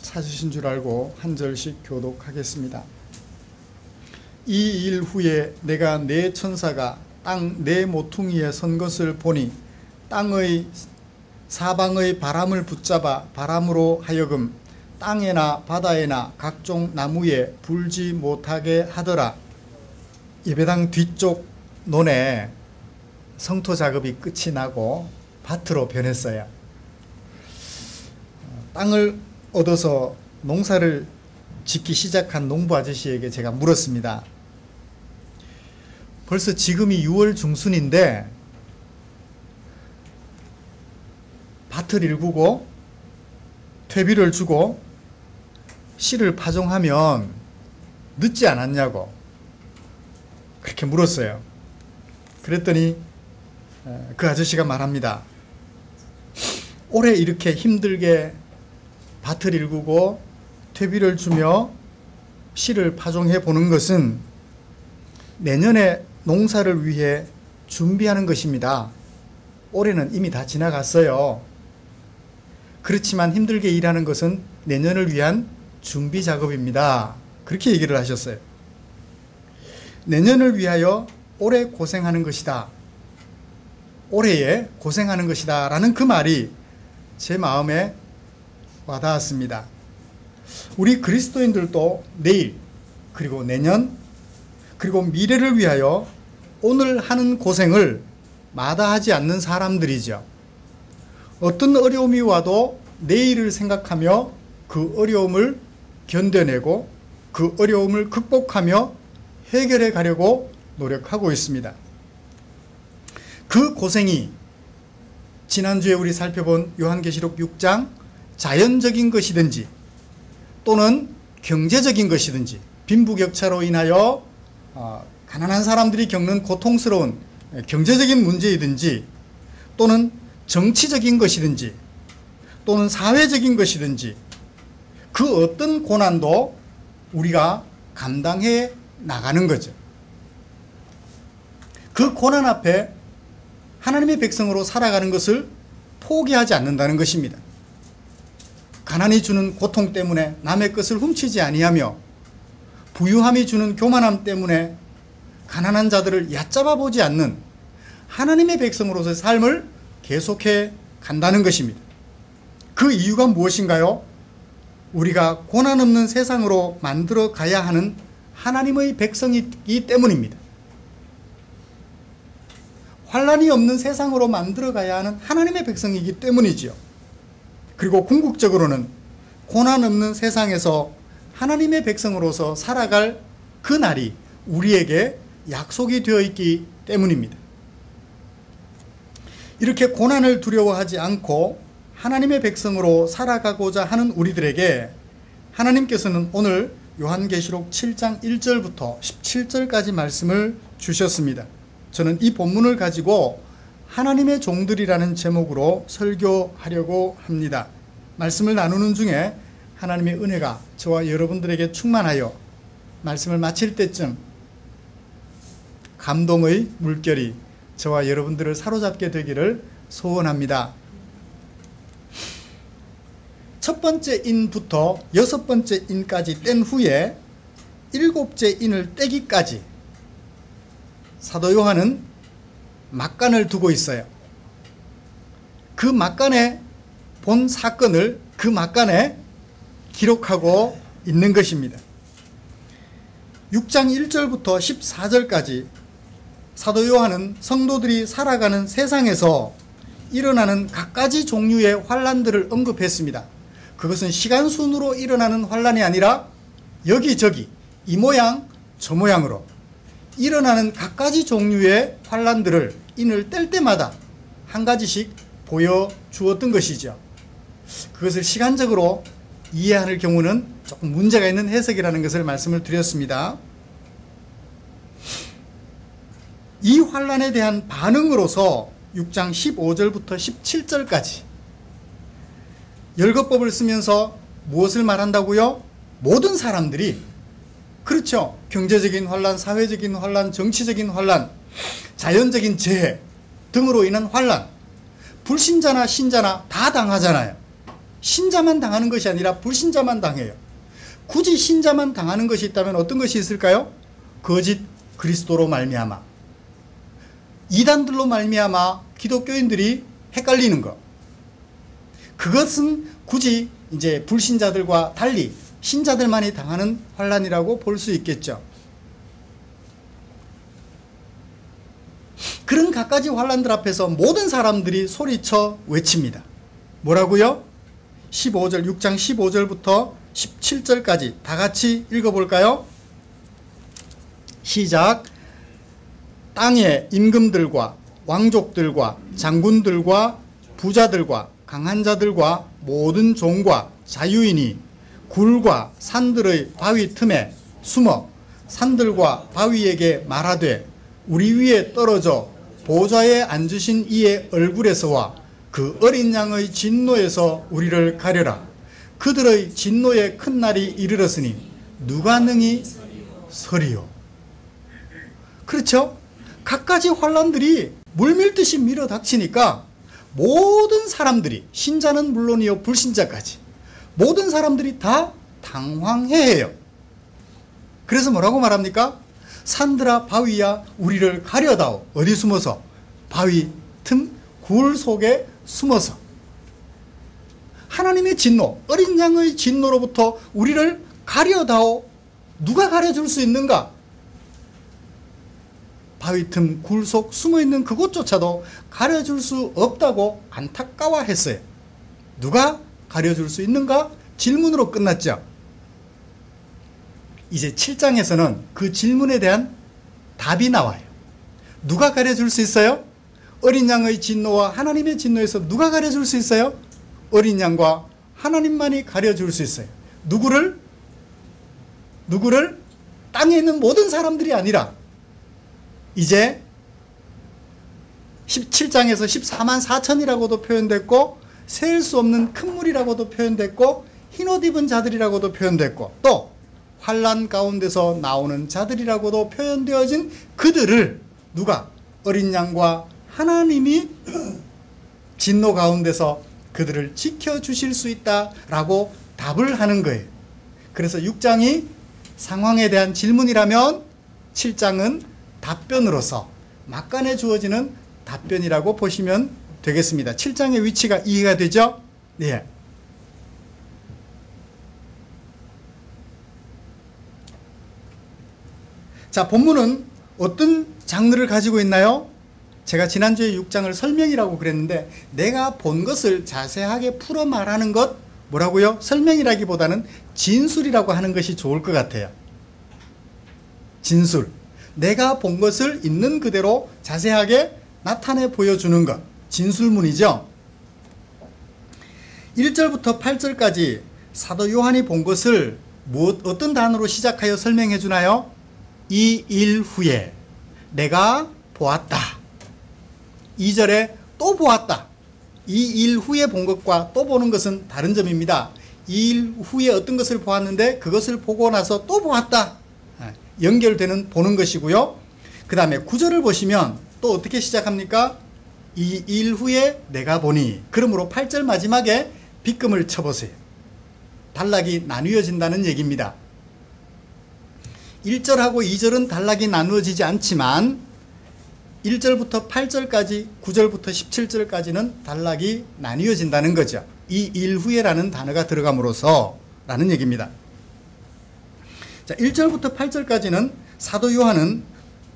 찾으신 줄 알고 한 절씩 교독하겠습니다. 이 일 후에 내가 네 천사가 땅 네 모퉁이에 선 것을 보니 땅의 사방의 바람을 붙잡아 바람으로 하여금 땅에나 바다에나 각종 나무에 불지 못하게 하더라. 예배당 뒤쪽 논에 성토 작업이 끝이 나고 밭으로 변했어요. 땅을 얻어서 농사를 짓기 시작한 농부 아저씨에게 제가 물었습니다. 벌써 지금이 6월 중순인데 밭을 일구고 퇴비를 주고 씨를 파종하면 늦지 않았냐고 그렇게 물었어요. 그랬더니 그 아저씨가 말합니다. 올해 이렇게 힘들게 밭을 일구고 퇴비를 주며 씨를 파종해 보는 것은 내년에 농사를 위해 준비하는 것입니다. 올해는 이미 다 지나갔어요. 그렇지만 힘들게 일하는 것은 내년을 위한 준비 작업입니다. 그렇게 얘기를 하셨어요. 내년을 위하여 올해 고생하는 것이다. 올해에 고생하는 것이다 라는 그 말이 제 마음에 와닿았습니다. 우리 그리스도인들도 내일 그리고 내년 그리고 미래를 위하여 오늘 하는 고생을 마다하지 않는 사람들이죠. 어떤 어려움이 와도 내일을 생각하며 그 어려움을 견뎌내고 그 어려움을 극복하며 해결해 가려고 노력하고 있습니다. 그 고생이 지난주에 우리 살펴본 요한계시록 6장 자연적인 것이든지 또는 경제적인 것이든지 빈부격차로 인하여 가난한 사람들이 겪는 고통스러운 경제적인 문제이든지 또는 정치적인 것이든지 또는 사회적인 것이든지 그 어떤 고난도 우리가 감당해 나가는 거죠. 그 고난 앞에 하나님의 백성으로 살아가는 것을 포기하지 않는다는 것입니다. 가난이 주는 고통 때문에 남의 것을 훔치지 아니하며 부유함이 주는 교만함 때문에 가난한 자들을 얕잡아 보지 않는 하나님의 백성으로서의 삶을 계속해 간다는 것입니다. 그 이유가 무엇인가요? 우리가 고난 없는 세상으로 만들어 가야 하는 하나님의 백성이기 때문입니다. 환난이 없는 세상으로 만들어 가야 하는 하나님의 백성이기 때문이지요. 그리고 궁극적으로는 고난 없는 세상에서 하나님의 백성으로서 살아갈 그 날이 우리에게 약속이 되어 있기 때문입니다. 이렇게 고난을 두려워하지 않고 하나님의 백성으로 살아가고자 하는 우리들에게 하나님께서는 오늘 요한계시록 7장 1절부터 17절까지 말씀을 주셨습니다. 저는 이 본문을 가지고 하나님의 종들이라는 제목으로 설교하려고 합니다. 말씀을 나누는 중에 하나님의 은혜가 저와 여러분들에게 충만하여 말씀을 마칠 때쯤 감동의 물결이 저와 여러분들을 사로잡게 되기를 소원합니다. 첫 번째 인부터 여섯 번째 인까지 뗀 후에 일곱째 인을 떼기까지 사도 요한은 막간을 두고 있어요. 그 막간에 본 사건을 그 막간에 기록하고 있는 것입니다. 6장 1절부터 14절까지 사도 요한은 성도들이 살아가는 세상에서 일어나는 갖가지 종류의 환난들을 언급했습니다. 그것은 시간 순으로 일어나는 환난이 아니라 여기저기 이 모양 저 모양으로 일어나는 갖가지 종류의 환난들을 인을 뗄 때마다 한 가지씩 보여주었던 것이죠. 그것을 시간적으로 이해하는 경우는 조금 문제가 있는 해석이라는 것을 말씀을 드렸습니다. 이 환난에 대한 반응으로서 6장 15절부터 17절까지 열거법을 쓰면서 무엇을 말한다고요? 모든 사람들이, 그렇죠, 경제적인 환난, 사회적인 환난, 정치적인 환난, 자연적인 재해 등으로 인한 환난, 불신자나 신자나 다 당하잖아요. 신자만 당하는 것이 아니라 불신자만 당해요. 굳이 신자만 당하는 것이 있다면 어떤 것이 있을까요? 거짓 그리스도로 말미암아, 이단들로 말미암아 기독교인들이 헷갈리는 것. 그것은 굳이 이제 불신자들과 달리 신자들만이 당하는 환난이라고 볼 수 있겠죠. 그런 갖가지 환난들 앞에서 모든 사람들이 소리쳐 외칩니다. 뭐라고요? 15절, 6장 15절부터 17절까지 다 같이 읽어볼까요? 시작. 땅의 임금들과 왕족들과 장군들과 부자들과 강한 자들과 모든 종과 자유인이 굴과 산들의 바위 틈에 숨어 산들과 바위에게 말하되 우리 위에 떨어져 보좌에 앉으신 이의 얼굴에서와 그 어린 양의 진노에서 우리를 가려라. 그들의 진노의 큰 날이 이르렀으니 누가 능히 서리요. 그렇죠? 갖가지 환난들이 물밀듯이 밀어닥치니까 모든 사람들이, 신자는 물론이요 불신자까지 모든 사람들이 다 당황해해요. 그래서 뭐라고 말합니까? 산들아 바위야 우리를 가려다오. 어디 숨어서? 바위 틈 굴 속에 숨어서. 하나님의 진노, 어린 양의 진노로부터 우리를 가려다오. 누가 가려줄 수 있는가? 바위 틈 굴 속 숨어있는 그곳조차도 가려줄 수 없다고 안타까워했어요. 누가 가려줄 수 있는가? 질문으로 끝났죠. 이제 7장에서는 그 질문에 대한 답이 나와요. 누가 가려줄 수 있어요? 어린 양의 진노와 하나님의 진노에서 누가 가려줄 수 있어요? 어린 양과 하나님만이 가려줄 수 있어요. 누구를? 땅에 있는 모든 사람들이 아니라 이제 17장에서 14만 4천이라고도 표현됐고 셀 수 없는 큰 물이라고도 표현됐고 흰옷 입은 자들이라고도 표현됐고 또 환난 가운데서 나오는 자들이라고도 표현되어진 그들을 누가? 어린 양과 하나님이 진노 가운데서 그들을 지켜주실 수 있다라고 답을 하는 거예요. 그래서 6장이 상황에 대한 질문이라면 7장은 답변으로서 막간에 주어지는 답변이라고 보시면 되겠습니다. 7장의 위치가 이해가 되죠? 네. 자, 본문은 어떤 장르를 가지고 있나요? 제가 지난주에 6장을 설명이라고 그랬는데 내가 본 것을 자세하게 풀어 말하는 것 뭐라고요? 설명이라기보다는 진술이라고 하는 것이 좋을 것 같아요. 진술. 내가 본 것을 있는 그대로 자세하게 나타내 보여주는 것. 진술문이죠. 1절부터 8절까지 사도 요한이 본 것을 어떤 단어로 시작하여 설명해 주나요? 이 일 후에 내가 보았다. 2절에 또 보았다. 이 일 후에 본 것과 또 보는 것은 다른 점입니다. 이 일 후에 어떤 것을 보았는데 그것을 보고 나서 또 보았다. 연결되는 보는 것이고요. 그 다음에 9절을 보시면 또 어떻게 시작합니까? 이 일 후에 내가 보니. 그러므로 8절 마지막에 빗금을 쳐보세요. 단락이 나뉘어진다는 얘기입니다. 1절하고 2절은 단락이 나누어지지 않지만 1절부터 8절까지 9절부터 17절까지는 단락이 나뉘어진다는 거죠. 이 일 후에라는 단어가 들어감으로써 라는 얘기입니다. 자, 1절부터 8절까지는 사도 요한은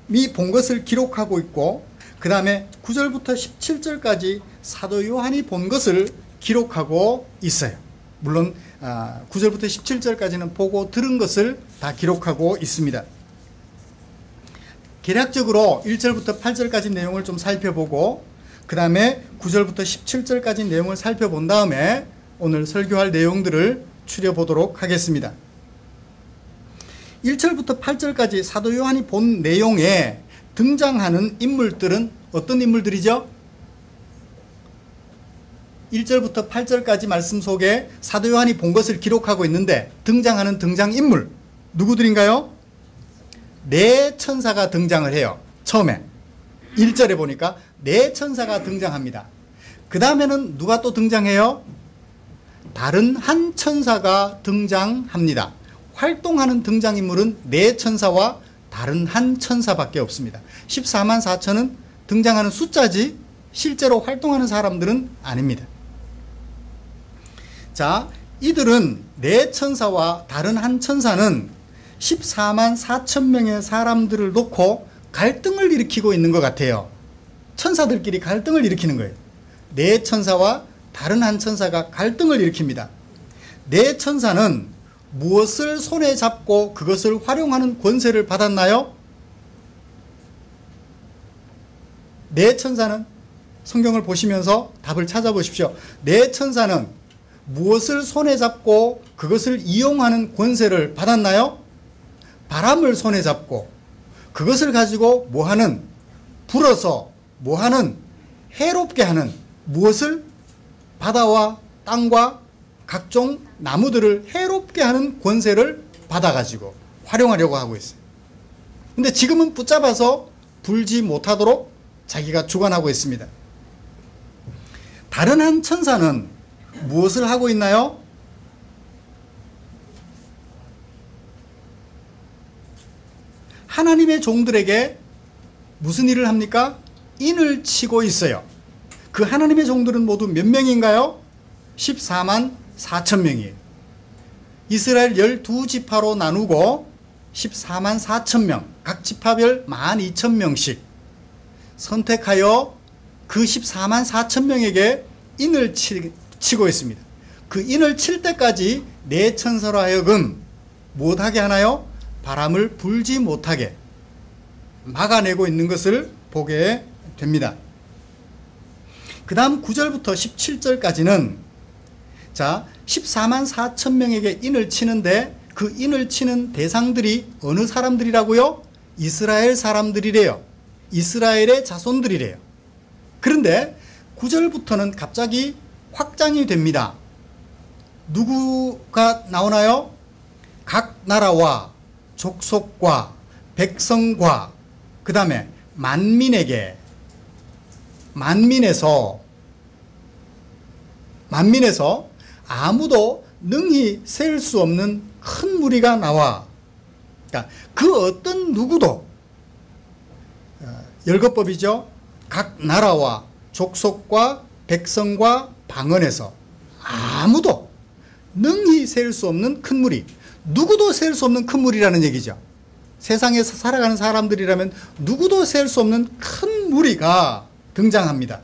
미 본 것을 기록하고 있고 그 다음에 9절부터 17절까지 사도 요한이 본 것을 기록하고 있어요. 물론 9절부터 17절까지는 보고 들은 것을 다 기록하고 있습니다. 개략적으로 1절부터 8절까지 내용을 좀 살펴보고 그 다음에 9절부터 17절까지 내용을 살펴본 다음에 오늘 설교할 내용들을 추려보도록 하겠습니다. 1절부터 8절까지 사도 요한이 본 내용에 등장하는 인물들은 어떤 인물들이죠? 1절부터 8절까지 말씀 속에 사도 요한이 본 것을 기록하고 있는데 등장하는 등장인물 누구들인가요? 네 천사가 등장을 해요. 처음에 1절에 보니까 네 천사가 등장합니다. 그 다음에는 누가 또 등장해요? 다른 한 천사가 등장합니다. 활동하는 등장인물은 네 천사와 다른 한 천사밖에 없습니다. 14만 4천은 등장하는 숫자지 실제로 활동하는 사람들은 아닙니다. 자, 이들은 네 천사와 다른 한 천사는 14만 4천 명의 사람들을 놓고 갈등을 일으키고 있는 것 같아요. 천사들끼리 갈등을 일으키는 거예요. 네 천사와 다른 한 천사가 갈등을 일으킵니다. 네 천사는 무엇을 손에 잡고 그것을 활용하는 권세를 받았나요? 네 천사는 성경을 보시면서 답을 찾아보십시오. 네 천사는 무엇을 손에 잡고 그것을 이용하는 권세를 받았나요? 바람을 손에 잡고 그것을 가지고 뭐하는, 불어서 뭐하는, 해롭게 하는, 무엇을, 바다와 땅과 각종 나무들을 해롭게 하는 권세를 받아가지고 활용하려고 하고 있어요. 근데 지금은 붙잡아서 불지 못하도록 자기가 주관하고 있습니다. 다른 한 천사는 무엇을 하고 있나요? 하나님의 종들에게 무슨 일을 합니까? 인을 치고 있어요. 그 하나님의 종들은 모두 몇 명인가요? 14만 4천 명이에요. 이스라엘 12지파로 나누고 14만 4천 명, 각 지파별 12,000명씩 선택하여 그 14만 4천 명에게 인을 치고 있습니다. 그 인을 칠 때까지 네 천사로 하여금 못하게 하나요? 바람을 불지 못하게 막아내고 있는 것을 보게 됩니다. 그 다음 9절부터 17절까지는 자, 14만 4천 명에게 인을 치는데 그 인을 치는 대상들이 어느 사람들이라고요? 이스라엘 사람들이래요. 이스라엘의 자손들이래요. 그런데 9절부터는 갑자기 확장이 됩니다. 누구가 나오나요? 각 나라와 족속과 백성과 그 다음에 만민에게, 만민에서 아무도 능히 셀 수 없는 큰 무리가 나와. 그러니까 그 어떤 누구도, 열거법이죠. 각 나라와 족속과 백성과 방언에서 아무도 능히 셀 수 없는 큰 무리, 누구도 셀 수 없는 큰 무리라는 얘기죠. 세상에서 살아가는 사람들이라면 누구도 셀 수 없는 큰 무리가 등장합니다.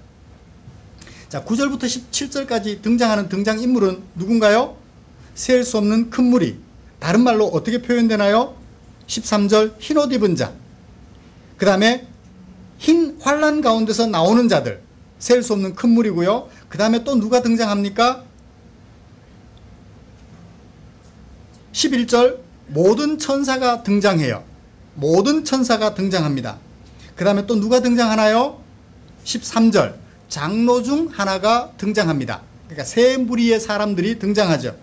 자, 9절부터 17절까지 등장하는 등장인물은 누군가요? 셀 수 없는 큰 무리. 다른 말로 어떻게 표현되나요? 13절 흰 옷 입은 자, 그 다음에 흰 환란 가운데서 나오는 자들, 셀 수 없는 큰 무리고요. 그 다음에 또 누가 등장합니까? 11절 모든 천사가 등장해요. 모든 천사가 등장합니다. 그 다음에 또 누가 등장하나요? 13절 장로 중 하나가 등장합니다. 그러니까 세 무리의 사람들이 등장하죠.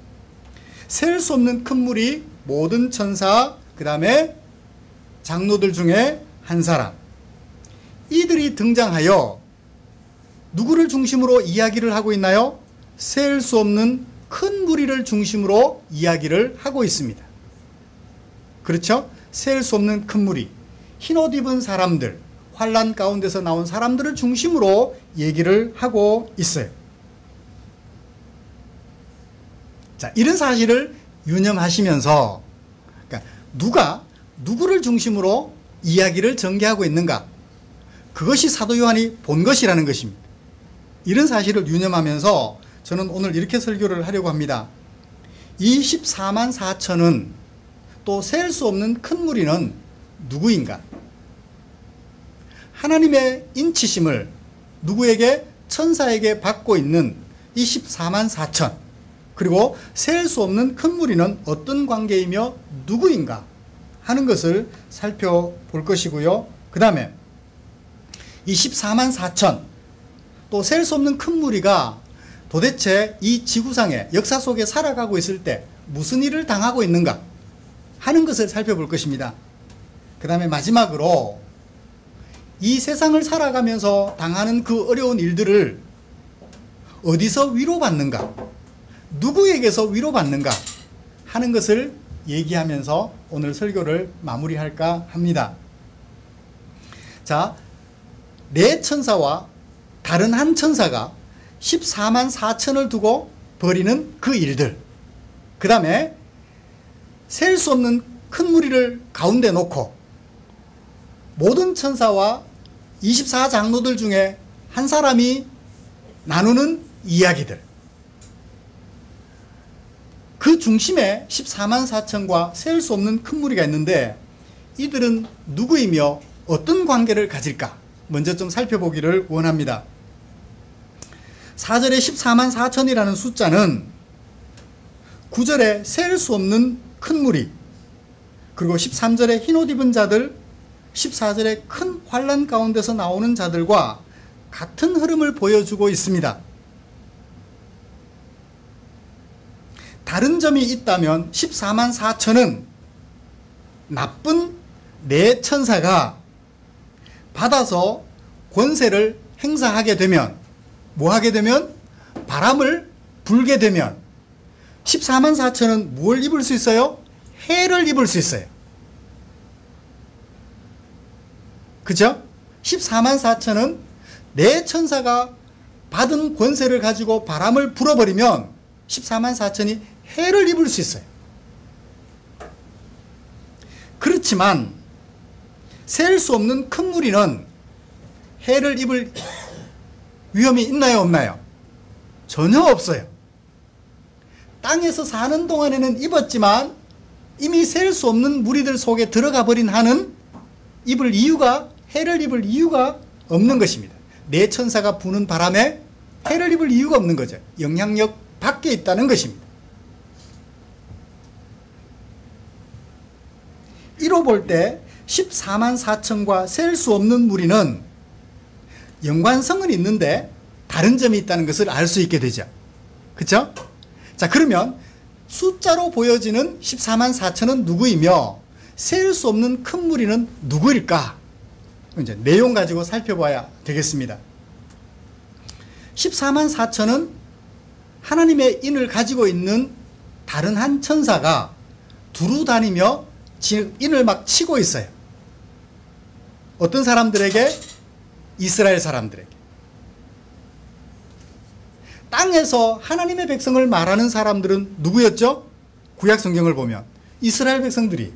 셀 수 없는 큰 무리, 모든 천사, 그 다음에 장로들 중에 한 사람, 이들이 등장하여 누구를 중심으로 이야기를 하고 있나요? 셀 수 없는 큰 무리를 중심으로 이야기를 하고 있습니다. 그렇죠? 셀 수 없는 큰 무리, 흰옷 입은 사람들, 환란 가운데서 나온 사람들을 중심으로 얘기를 하고 있어요. 자, 이런 사실을 유념하시면서, 그러니까 누가 누구를 중심으로 이야기를 전개하고 있는가, 그것이 사도 요한이 본 것이라는 것입니다. 이런 사실을 유념하면서 저는 오늘 이렇게 설교를 하려고 합니다. 이 14만 4천은 또 셀 수 없는 큰 무리는 누구인가? 하나님의 인치심을 누구에게? 천사에게 받고 있는 이 14만 4천, 그리고 셀 수 없는 큰 무리는 어떤 관계이며 누구인가 하는 것을 살펴볼 것이고요. 그 다음에 이 14만 4천, 또 셀 수 없는 큰 무리가 도대체 이 지구상의 역사 속에 살아가고 있을 때 무슨 일을 당하고 있는가 하는 것을 살펴볼 것입니다. 그 다음에 마지막으로 이 세상을 살아가면서 당하는 그 어려운 일들을 어디서 위로받는가, 누구에게서 위로받는가 하는 것을 얘기하면서 오늘 설교를 마무리할까 합니다. 자, 네 천사와 다른 한 천사가 14만 4천을 두고 벌이는 그 일들, 그 다음에 셀 수 없는 큰 무리를 가운데 놓고 모든 천사와 24장로들 중에 한 사람이 나누는 이야기들, 그 중심에 14만 4천과 셀 수 없는 큰 무리가 있는데 이들은 누구이며 어떤 관계를 가질까 먼저 좀 살펴보기를 원합니다. 4절에 14만 4천이라는 숫자는 9절에 셀 수 없는 큰 무리, 그리고 13절에 흰옷 입은 자들, 14절에 큰 환난 가운데서 나오는 자들과 같은 흐름을 보여주고 있습니다. 다른 점이 있다면 14만 4천은 나쁜 네 천사가 받아서 권세를 행사하게 되면, 뭐 하게 되면? 바람을 불게 되면 14만 4천은 뭘 입을 수 있어요? 해를 입을 수 있어요. 그죠? 14만 4천은 네 천사가 받은 권세를 가지고 바람을 불어버리면 14만 4천이 해를 입을 수 있어요. 그렇지만 셀 수 없는 큰 무리는 해를 입을 위험이 있나요, 없나요? 전혀 없어요. 땅에서 사는 동안에는 입었지만 이미 셀 수 없는 무리들 속에 들어가 버린 한은 해를 입을 이유가 없는 것입니다. 네 천사가 부는 바람에 해를 입을 이유가 없는 거죠. 영향력 밖에 있다는 것입니다. 이로 볼 때 14만 4천과 셀 수 없는 무리는 연관성은 있는데 다른 점이 있다는 것을 알 수 있게 되죠. 그렇죠? 자, 그러면 숫자로 보여지는 14만 4천은 누구이며 셀 수 없는 큰 무리는 누구일까? 이제 내용 가지고 살펴봐야 되겠습니다. 14만 4천은 하나님의 인을 가지고 있는 다른 한 천사가 두루 다니며 인을 막 치고 있어요. 어떤 사람들에게? 이스라엘 사람들에게. 땅에서 하나님의 백성을 말하는 사람들은 누구였죠? 구약 성경을 보면 이스라엘 백성들이.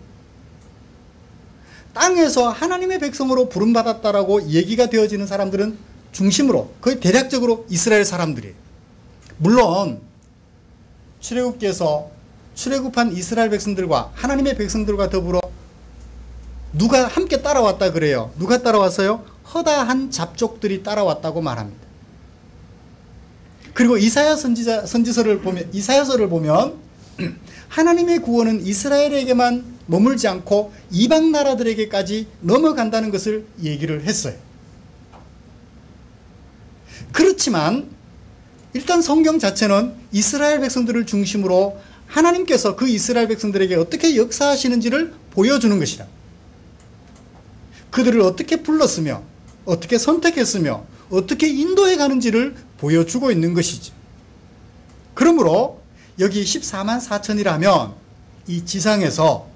땅에서 하나님의 백성으로 부름받았다라고 얘기가 되어지는 사람들은 중심으로 거의 대략적으로 이스라엘 사람들이에요. 물론 출애굽기에서 출애굽한 이스라엘 백성들과 하나님의 백성들과 더불어 누가 함께 따라왔다 그래요. 누가 따라왔어요? 허다한 잡족들이 따라왔다고 말합니다. 그리고 이사야서를 보면 하나님의 구원은 이스라엘에게만 머물지 않고 이방 나라들에게까지 넘어간다는 것을 얘기를 했어요. 그렇지만 일단 성경 자체는 이스라엘 백성들을 중심으로 하나님께서 그 이스라엘 백성들에게 어떻게 역사하시는지를 보여주는 것이다. 그들을 어떻게 불렀으며 어떻게 선택했으며 어떻게 인도해 가는지를 보여주고 있는 것이죠. 그러므로 여기 14만 4천이라면 이 지상에서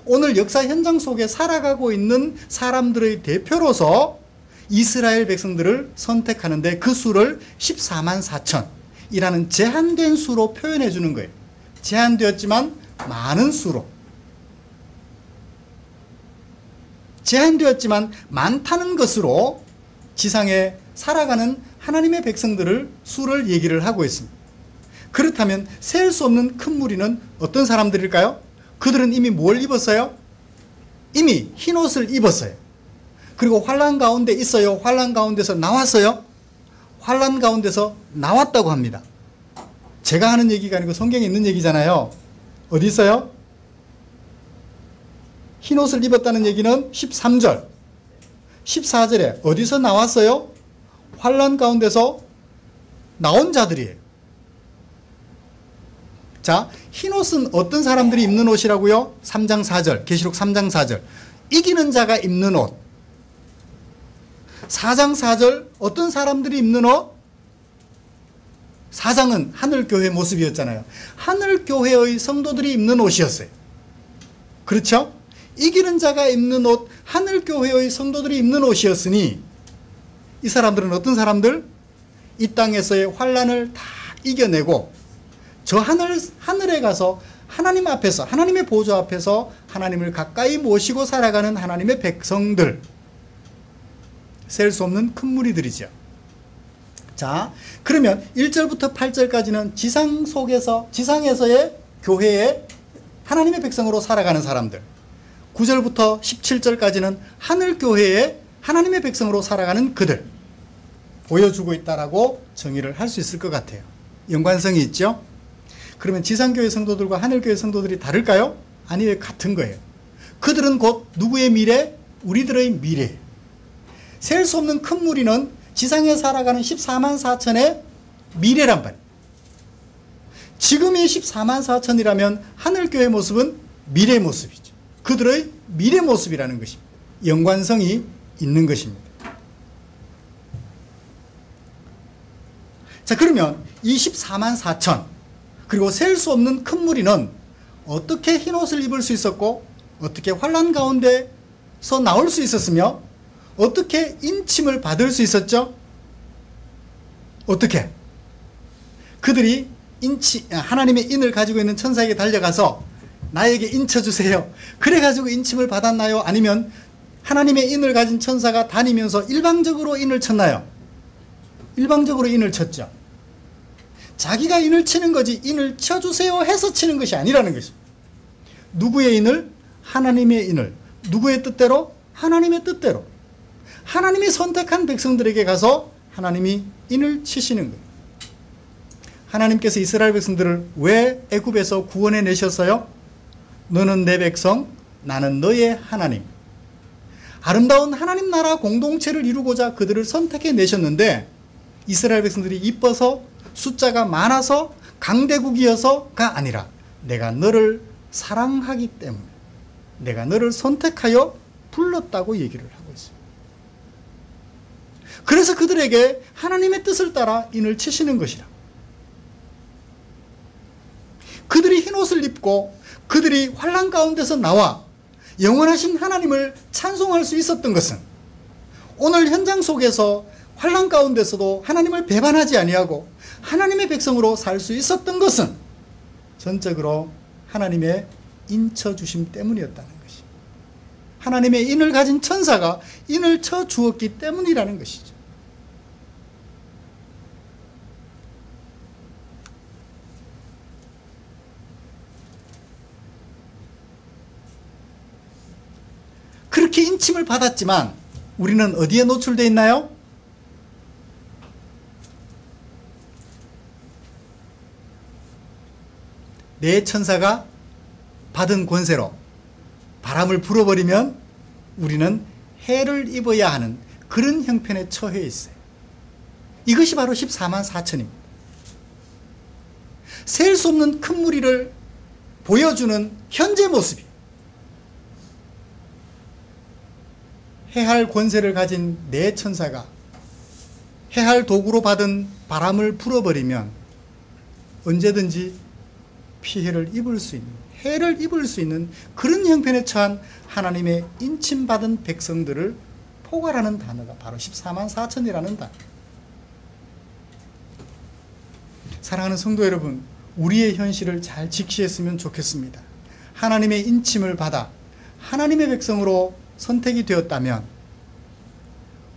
오늘 역사 현장 속에 살아가고 있는 사람들의 대표로서 이스라엘 백성들을 선택하는데 그 수를 14만 4천이라는 제한된 수로 표현해 주는 거예요. 제한되었지만 많은 수로. 제한되었지만 많다는 것으로 지상에 살아가는 하나님의 백성들을 수를 얘기를 하고 있습니다. 그렇다면 셀 수 없는 큰 무리는 어떤 사람들일까요? 그들은 이미 뭘 입었어요? 이미 흰옷을 입었어요. 그리고 환난 가운데 있어요? 환난 가운데서 나왔어요? 환난 가운데서 나왔다고 합니다. 제가 하는 얘기가 아니고 성경에 있는 얘기잖아요. 어디 있어요? 흰옷을 입었다는 얘기는 13절, 14절에 어디서 나왔어요? 환난 가운데서 나온 자들이에요. 자, 흰옷은 어떤 사람들이 입는 옷이라고요? 3장 4절, 계시록 3장 4절. 이기는 자가 입는 옷. 4장 4절 어떤 사람들이 입는 옷? 사장은 하늘교회 모습이었잖아요. 하늘교회의 성도들이 입는 옷이었어요. 그렇죠? 이기는 자가 입는 옷, 하늘교회의 성도들이 입는 옷이었으니 이 사람들은 어떤 사람들? 이 땅에서의 환난을 다 이겨내고 저 하늘에 가서 하나님 앞에서, 하나님의 보좌 앞에서 하나님을 가까이 모시고 살아가는 하나님의 백성들, 셀 수 없는 큰 무리들이죠. 자, 그러면 1절부터 8절까지는 지상에서의 교회에 하나님의 백성으로 살아가는 사람들, 9절부터 17절까지는 하늘교회에 하나님의 백성으로 살아가는 그들 보여주고 있다라고 정의를 할 수 있을 것 같아요. 연관성이 있죠? 그러면 지상교회 성도들과 하늘교회 성도들이 다를까요? 아니에요. 같은 거예요. 그들은 곧 누구의 미래? 우리들의 미래. 셀 수 없는 큰 무리는 지상에 살아가는 14만 4천의 미래란 말이에요. 지금이 14만 4천이라면 하늘교회 모습은 미래 모습이죠. 그들의 미래 모습이라는 것입니다. 연관성이 있는 것입니다. 자, 그러면 이 14만 4천 그리고 셀 수 없는 큰 무리는 어떻게 흰옷을 입을 수 있었고 어떻게 환난 가운데서 나올 수 있었으며 어떻게 인침을 받을 수 있었죠? 어떻게? 그들이 하나님의 인을 가지고 있는 천사에게 달려가서 나에게 인쳐주세요. 그래가지고 인침을 받았나요? 아니면 하나님의 인을 가진 천사가 다니면서 일방적으로 인을 쳤나요? 일방적으로 인을 쳤죠. 자기가 인을 치는 거지 인을 쳐주세요 해서 치는 것이 아니라는 것입니다. 누구의 인을? 하나님의 인을. 누구의 뜻대로? 하나님의 뜻대로. 하나님이 선택한 백성들에게 가서 하나님이 인을 치시는 거예요. 하나님께서 이스라엘 백성들을 왜 애굽에서 구원해 내셨어요? 너는 내 백성, 나는 너의 하나님. 아름다운 하나님 나라 공동체를 이루고자 그들을 선택해 내셨는데 이스라엘 백성들이 이뻐서 숫자가 많아서 강대국이어서가 아니라 내가 너를 사랑하기 때문에 내가 너를 선택하여 불렀다고 얘기를 하고 있습니다. 그래서 그들에게 하나님의 뜻을 따라 인을 치시는 것이라. 그들이 흰옷을 입고 그들이 환난 가운데서 나와 영원하신 하나님을 찬송할 수 있었던 것은 오늘 현장 속에서 환난 가운데서도 하나님을 배반하지 아니하고 하나님의 백성으로 살 수 있었던 것은 전적으로 하나님의 인쳐주심 때문이었다는 것이. 하나님의 인을 가진 천사가 인을 쳐 주었기 때문이라는 것이죠. 그렇게 인침을 받았지만 우리는 어디에 노출되어 있나요? 내 천사가 받은 권세로 바람을 불어버리면 우리는 해를 입어야 하는 그런 형편에 처해 있어요. 이것이 바로 14만 4천입니다. 셀 수 없는 큰 무리를 보여주는 현재 모습이에요. 해할 권세를 가진 내 천사가 해할 도구로 받은 바람을 불어버리면 언제든지 피해를 입을 수 있는, 해를 입을 수 있는 그런 형편에 처한 하나님의 인침받은 백성들을 포괄하는 단어가 바로 14만 4천이라는 단어. 사랑하는 성도 여러분, 우리의 현실을 잘 직시했으면 좋겠습니다. 하나님의 인침을 받아 하나님의 백성으로 선택이 되었다면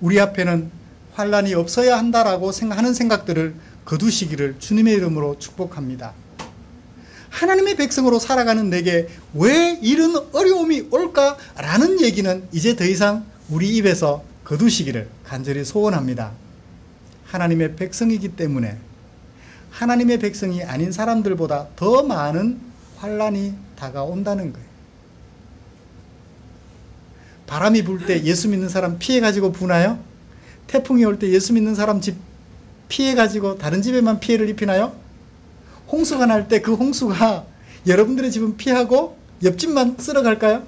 우리 앞에는 환난이 없어야 한다라고 생각하는 생각들을 거두시기를 주님의 이름으로 축복합니다. 하나님의 백성으로 살아가는 내게 왜 이런 어려움이 올까라는 얘기는 이제 더 이상 우리 입에서 거두시기를 간절히 소원합니다. 하나님의 백성이기 때문에 하나님의 백성이 아닌 사람들보다 더 많은 환난이 다가온다는 거예요. 바람이 불 때 예수 믿는 사람 피해가지고 부나요? 태풍이 올 때 예수 믿는 사람 집 피해가지고 다른 집에만 피해를 입히나요? 홍수가 날 때 그 홍수가 여러분들의 집은 피하고 옆집만 쓸어갈까요?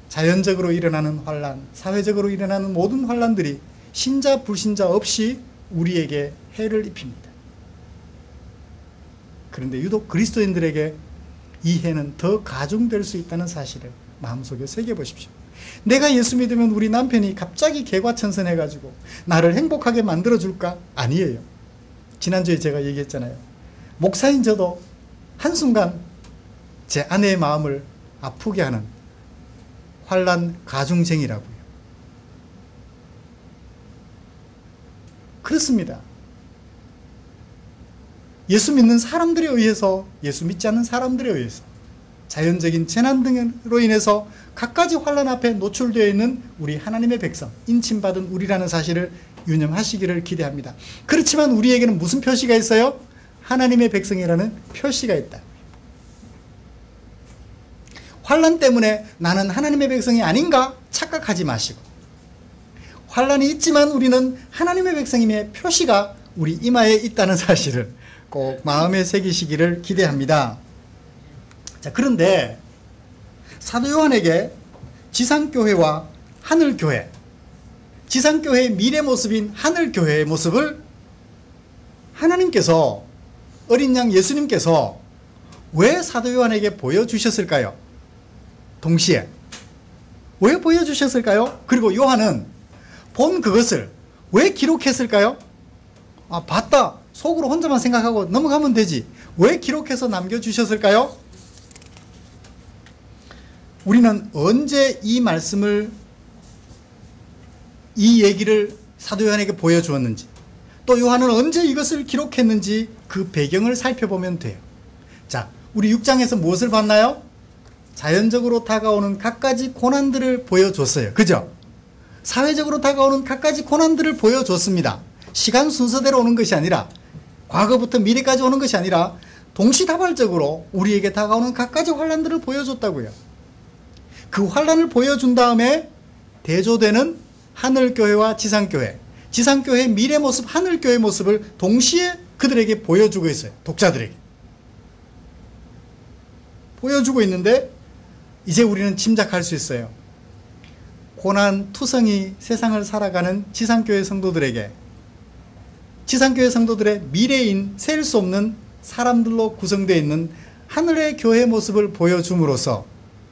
자연적으로 일어나는 환난, 사회적으로 일어나는 모든 환난들이 신자 불신자 없이 우리에게 해를 입힙니다. 그런데 유독 그리스도인들에게 이 해는 더 가중될 수 있다는 사실을 마음속에 새겨보십시오. 내가 예수 믿으면 우리 남편이 갑자기 개과천선해가지고 나를 행복하게 만들어줄까? 아니에요. 지난주에 제가 얘기했잖아요. 목사인 저도 한순간 제 아내의 마음을 아프게 하는 환난 가중쟁이라고요. 그렇습니다. 예수 믿는 사람들에 의해서, 예수 믿지 않는 사람들에 의해서, 자연적인 재난 등으로 인해서 갖가지 환난 앞에 노출되어 있는 우리 하나님의 백성, 인침받은 우리라는 사실을 유념하시기를 기대합니다. 그렇지만 우리에게는 무슨 표시가 있어요? 하나님의 백성이라는 표시가 있다. 환난 때문에 나는 하나님의 백성이 아닌가 착각하지 마시고, 환난이 있지만 우리는 하나님의 백성임의 표시가 우리 이마에 있다는 사실을 꼭 마음에 새기시기를 기대합니다. 자, 그런데 사도 요한에게 지상교회와 하늘교회, 지상교회의 미래 모습인 하늘교회의 모습을 하나님께서, 어린 양 예수님께서 왜 사도 요한에게 보여주셨을까요? 동시에 왜 보여주셨을까요? 그리고 요한은 본 그것을 왜 기록했을까요? 아, 봤다 속으로 혼자만 생각하고 넘어가면 되지 왜 기록해서 남겨주셨을까요? 우리는 언제 이 말씀을, 이 얘기를 사도 요한에게 보여주었는지, 또 요한은 언제 이것을 기록했는지 그 배경을 살펴보면 돼요. 자, 우리 6장에서 무엇을 봤나요? 자연적으로 다가오는 갖가지 고난들을 보여줬어요. 그죠? 사회적으로 다가오는 갖가지 고난들을 보여줬습니다. 시간 순서대로 오는 것이 아니라, 과거부터 미래까지 오는 것이 아니라 동시다발적으로 우리에게 다가오는 갖가지 환난들을 보여줬다고요. 그 환난을 보여준 다음에 대조되는 하늘교회와 지상교회, 지상교회의 미래 모습, 하늘교회의 모습을 동시에 그들에게 보여주고 있어요. 독자들에게 보여주고 있는데, 이제 우리는 짐작할 수 있어요. 고난 투성이 세상을 살아가는 지상교회 성도들에게, 지상교회 성도들의 미래인, 셀 수 없는 사람들로 구성되어 있는 하늘의 교회 모습을 보여줌으로써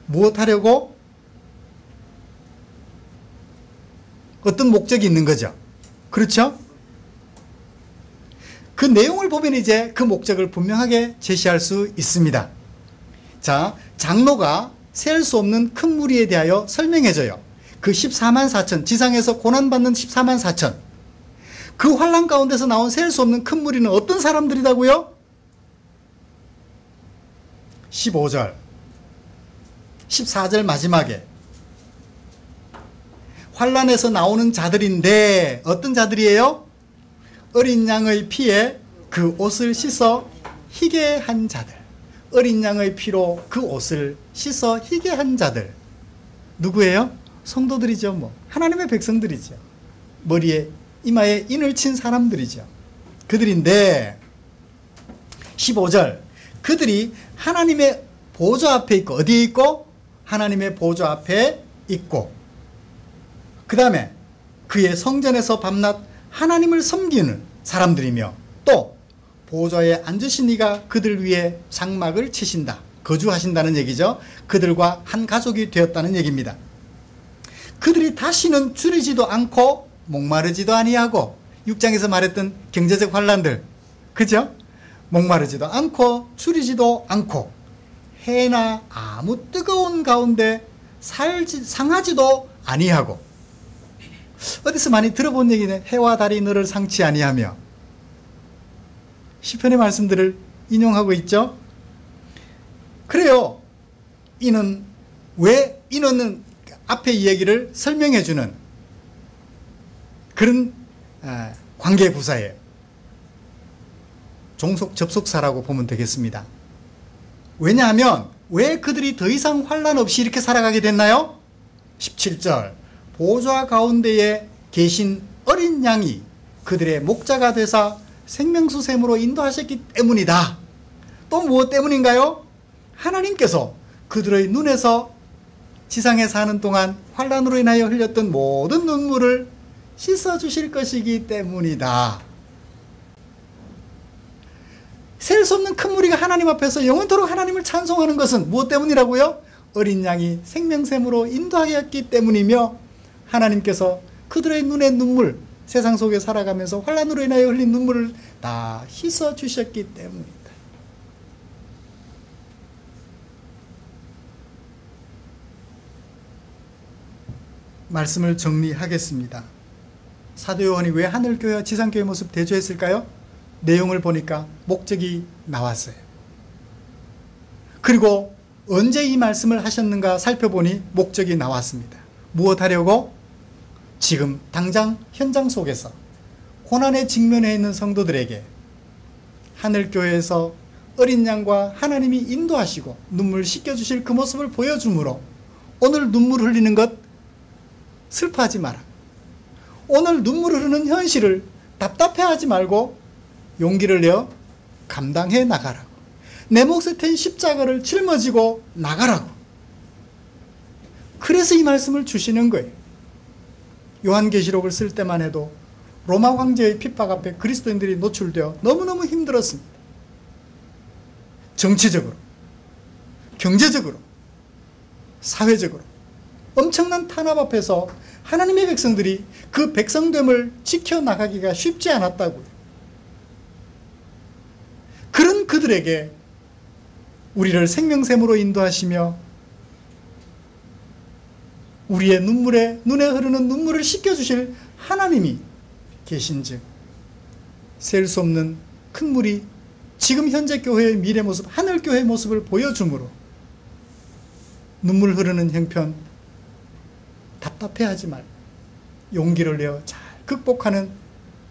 무엇하려고? 어떤 목적이 있는 거죠. 그렇죠? 그 내용을 보면 이제 그 목적을 분명하게 제시할 수 있습니다. 자, 장로가 셀 수 없는 큰 무리에 대하여 설명해줘요. 그 14만 4천, 지상에서 고난받는 14만 4천, 그 환난 가운데서 나온 셀 수 없는 큰 무리는 어떤 사람들이라고요? 15절, 14절 마지막에 환난에서 나오는 자들인데 어떤 자들이에요? 어린 양의 피에 그 옷을 씻어 희게 한 자들, 어린 양의 피로 그 옷을 씻어 희게 한 자들. 누구예요? 성도들이죠. 뭐 하나님의 백성들이죠. 머리에 이마에 인을 친 사람들이죠. 그들인데 15절, 그들이 하나님의 보좌 앞에 있고, 어디에 있고? 하나님의 보좌 앞에 있고, 그 다음에 그의 성전에서 밤낮 하나님을 섬기는 사람들이며, 또 보좌에 앉으신 이가 그들 위에 장막을 치신다, 거주하신다는 얘기죠. 그들과 한 가족이 되었다는 얘기입니다. 그들이 다시는 줄이지도 않고 목마르지도 아니하고, 6장에서 말했던 경제적 환난들, 그죠? 목마르지도 않고 줄이지도 않고 해나 아무 뜨거운 가운데 상하지도 아니하고. 어디서 많이 들어본 얘기네. 해와 달이 너를 상치 아니하며. 시편의 말씀들을 인용하고 있죠. 그래요. 이는 왜, 이는 앞에 이야기를 설명해주는 그런 관계 부사예요. 종속 접속사라고 보면 되겠습니다. 왜냐하면 왜 그들이 더 이상 환난 없이 이렇게 살아가게 됐나요? 17절, 보좌 가운데에 계신 어린 양이 그들의 목자가 되사 생명수샘으로 인도하셨기 때문이다. 또 무엇 때문인가요? 하나님께서 그들의 눈에서 지상에 사는 동안 환난으로 인하여 흘렸던 모든 눈물을 씻어주실 것이기 때문이다. 셀 수 없는 큰 무리가 하나님 앞에서 영원토록 하나님을 찬송하는 것은 무엇 때문이라고요? 어린 양이 생명샘으로 인도하였기 때문이며, 하나님께서 그들의 눈의 눈물, 세상 속에 살아가면서 환난으로 인하여 흘린 눈물을 다 씻어 주셨기 때문입니다. 말씀을 정리하겠습니다. 사도 요한이 왜 하늘교회와 지상교회 모습 대조했을까요? 내용을 보니까 목적이 나왔어요. 그리고 언제 이 말씀을 하셨는가 살펴보니 목적이 나왔습니다. 무엇 하려고? 지금 당장 현장 속에서 고난에 직면해 있는 성도들에게 하늘교회에서 어린 양과 하나님이 인도하시고 눈물 씻겨주실 그 모습을 보여주므로, 오늘 눈물 흘리는 것 슬퍼하지 마라. 오늘 눈물 흐르는 현실을 답답해하지 말고 용기를 내어 감당해 나가라고. 내 몫에 텐 십자가를 짊어지고 나가라고. 그래서 이 말씀을 주시는 거예요. 요한계시록을 쓸 때만 해도 로마 황제의 핍박 앞에 그리스도인들이 노출되어 너무너무 힘들었습니다. 정치적으로, 경제적으로, 사회적으로 엄청난 탄압 앞에서 하나님의 백성들이 그 백성됨을 지켜나가기가 쉽지 않았다고요. 그런 그들에게 우리를 생명샘으로 인도하시며 우리의 눈물에, 눈에 흐르는 눈물을 씻겨주실 하나님이 계신즉 셀 수 없는 큰 물이 지금 현재 교회의 미래 모습, 하늘교회의 모습을 보여주므로 눈물 흐르는 형편 답답해하지 말고 용기를 내어 잘 극복하는,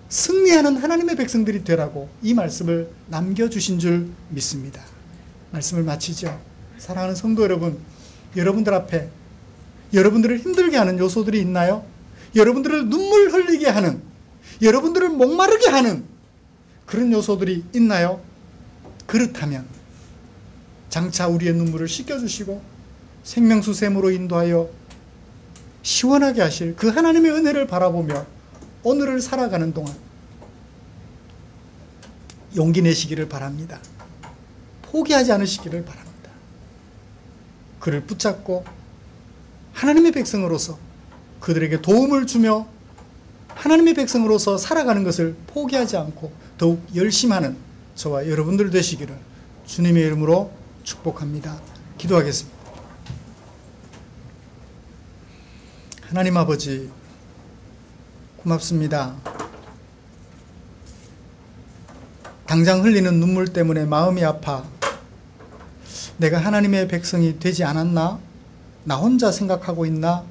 승리하는 하나님의 백성들이 되라고 이 말씀을 남겨주신 줄 믿습니다. 말씀을 마치죠. 사랑하는 성도 여러분, 여러분들 앞에 여러분들을 힘들게 하는 요소들이 있나요? 여러분들을 눈물 흘리게 하는, 여러분들을 목마르게 하는 그런 요소들이 있나요? 그렇다면 장차 우리의 눈물을 씻겨주시고 생명수샘으로 인도하여 시원하게 하실 그 하나님의 은혜를 바라보며 오늘을 살아가는 동안 용기 내시기를 바랍니다. 포기하지 않으시기를 바랍니다. 그를 붙잡고 하나님의 백성으로서 그들에게 도움을 주며 하나님의 백성으로서 살아가는 것을 포기하지 않고 더욱 열심하는 저와 여러분들 되시기를 주님의 이름으로 축복합니다. 기도하겠습니다. 하나님 아버지, 고맙습니다. 당장 흘리는 눈물 때문에 마음이 아파 내가 하나님의 백성이 되지 않았나? 나 혼자 생각하고 있나?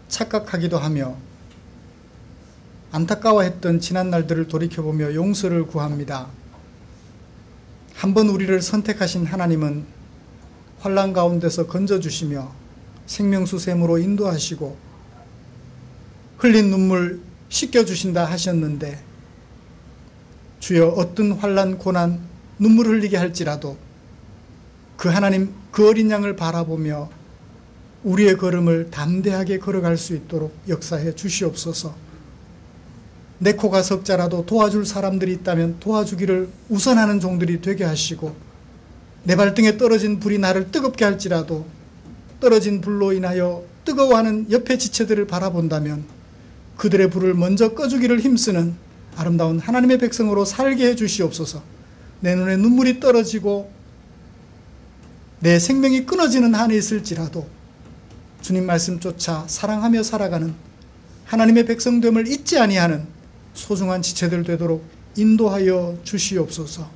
착각하기도 하며 안타까워했던 지난 날들을 돌이켜보며 용서를 구합니다. 한번 우리를 선택하신 하나님은 환난 가운데서 건져주시며 생명수샘으로 인도하시고 흘린 눈물 씻겨주신다 하셨는데, 주여 어떤 환난, 고난, 눈물 흘리게 할지라도 그 하나님, 그 어린 양을 바라보며 우리의 걸음을 담대하게 걸어갈 수 있도록 역사해 주시옵소서. 내 코가 석자라도 도와줄 사람들이 있다면 도와주기를 우선하는 종들이 되게 하시고, 내 발등에 떨어진 불이 나를 뜨겁게 할지라도 떨어진 불로 인하여 뜨거워하는 옆의 지체들을 바라본다면 그들의 불을 먼저 꺼주기를 힘쓰는 아름다운 하나님의 백성으로 살게 해 주시옵소서. 내 눈에 눈물이 떨어지고 내 생명이 끊어지는 한이 있을지라도 주님 말씀 쫓아 사랑하며 살아가는 하나님의 백성됨을 잊지 아니하는 소중한 지체들 되도록 인도하여 주시옵소서.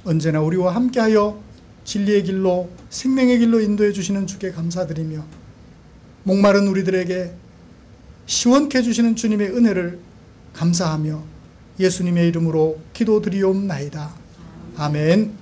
언제나 우리와 함께하여 진리의 길로, 생명의 길로 인도해 주시는 주께 감사드리며, 목마른 우리들에게 시원케 해주시는 주님의 은혜를 감사하며 예수님의 이름으로 기도드리옵나이다. 아멘.